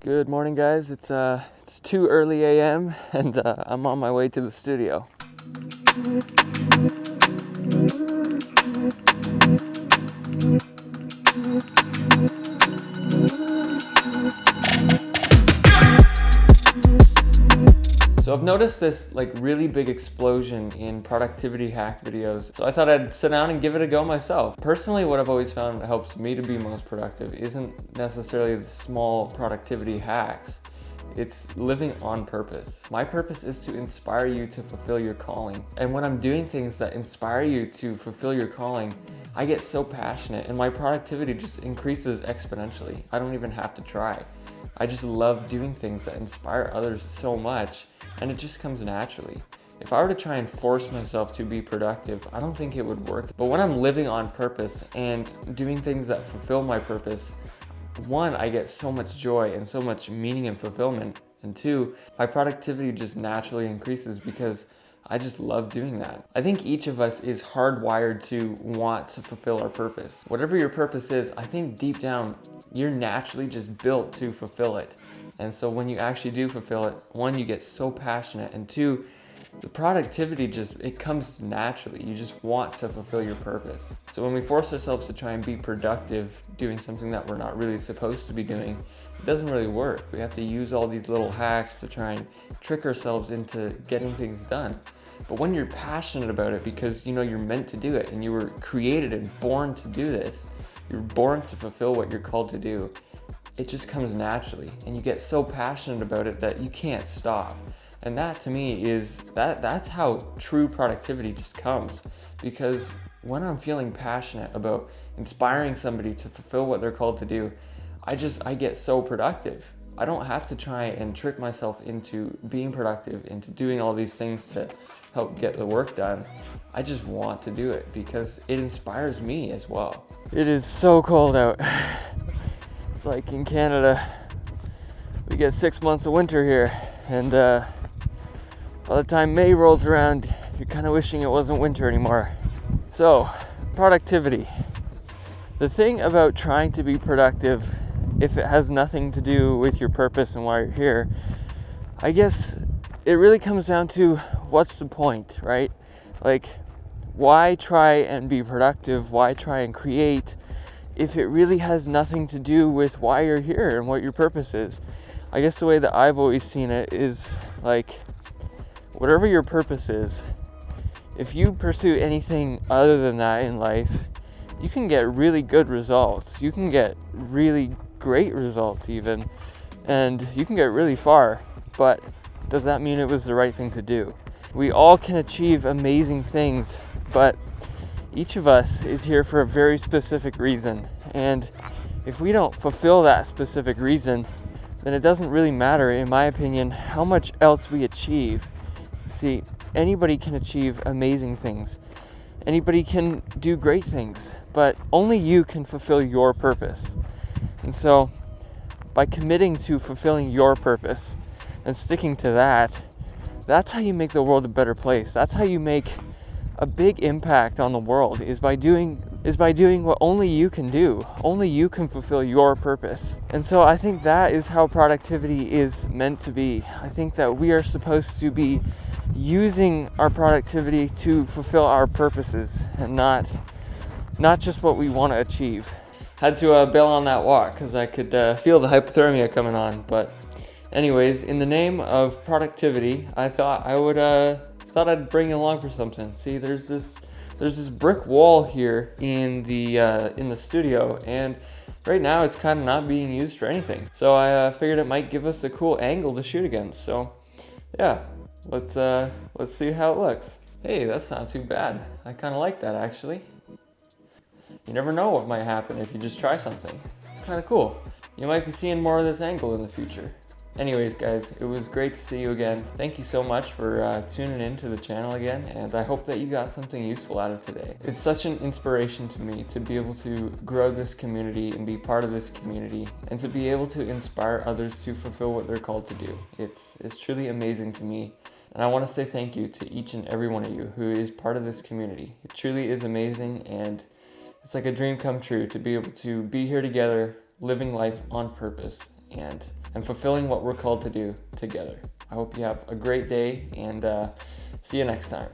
Good morning, guys. It's 2 early a.m. and I'm on my way to the studio. So I've noticed this really big explosion in productivity hack videos. So I thought I'd sit down and give it a go myself. Personally, what I've always found that helps me to be most productive isn't necessarily the small productivity hacks. It's living on purpose. My purpose is to inspire you to fulfill your calling. And when I'm doing things that inspire you to fulfill your calling, I get so passionate and my productivity just increases exponentially. I don't even have to try. I just love doing things that inspire others so much, and it just comes naturally. If I were to try and force myself to be productive, I don't think it would work. But when I'm living on purpose and doing things that fulfill my purpose, one, I get so much joy and so much meaning and fulfillment, and two, my productivity just naturally increases because I just love doing that. I think each of us is hardwired to want to fulfill our purpose. Whatever your purpose is, I think deep down, you're naturally just built to fulfill it. And so when you actually do fulfill it, one, you get so passionate, and two, the productivity it comes naturally. You just want to fulfill your purpose. So when we force ourselves to try and be productive doing something that we're not really supposed to be doing, it doesn't really work. We have to use all these little hacks to try and trick ourselves into getting things done. But when you're passionate about it because you know you're meant to do it and you were created and born to do this, you're born to fulfill what you're called to do, it just comes naturally and you get so passionate about it that you can't stop. And that to me that's how true productivity just comes. Because when I'm feeling passionate about inspiring somebody to fulfill what they're called to do, I get so productive. I don't have to try and trick myself into being productive, into doing all these things to help get the work done. I just want to do it because it inspires me as well. It is so cold out. It's like in Canada, we get 6 months of winter here, and by the time May rolls around, you're kind of wishing it wasn't winter anymore. So, productivity. The thing about trying to be productive, if it has nothing to do with your purpose and why you're here, I guess it really comes down to what's the point, right? Like, why try and be productive? Why try and create if it really has nothing to do with why you're here and what your purpose is? I guess the way that I've always seen it is like, whatever your purpose is, if you pursue anything other than that in life, you can get really good results. You can get really great results even, and you can get really far. But does that mean it was the right thing to do? We all can achieve amazing things, but each of us is here for a very specific reason. And if we don't fulfill that specific reason, then it doesn't really matter, in my opinion, how much else we achieve. See, anybody can achieve amazing things. Anybody can do great things, but only you can fulfill your purpose. And so, by committing to fulfilling your purpose and sticking to that, that's how you make the world a better place. That's how you make a big impact on the world, is by doing what only you can do. Only you can fulfill your purpose. And so I think that is how productivity is meant to be. I think that we are supposed to be using our productivity to fulfill our purposes and not just what we want to achieve. Had to bail on that walk because I could feel the hypothermia coming on. But anyways, in the name of productivity, I thought I'd bring you along for something. See, there's this brick wall here in the studio, and right now it's kind of not being used for anything. So I figured it might give us a cool angle to shoot against. So yeah, let's see how it looks. Hey, that's not too bad. I kind of like that actually. You never know what might happen if you just try something. It's kind of cool. You might be seeing more of this angle in the future. Anyways, guys, it was great to see you again. Thank you so much for tuning in to the channel again, and I hope that you got something useful out of today. It's such an inspiration to me to be able to grow this community and be part of this community, and to be able to inspire others to fulfill what they're called to do. It's truly amazing to me, and I want to say thank you to each and every one of you who is part of this community. It truly is amazing, and it's like a dream come true to be able to be here together, living life on purpose. and fulfilling what we're called to do together. I hope you have a great day, and see you next time.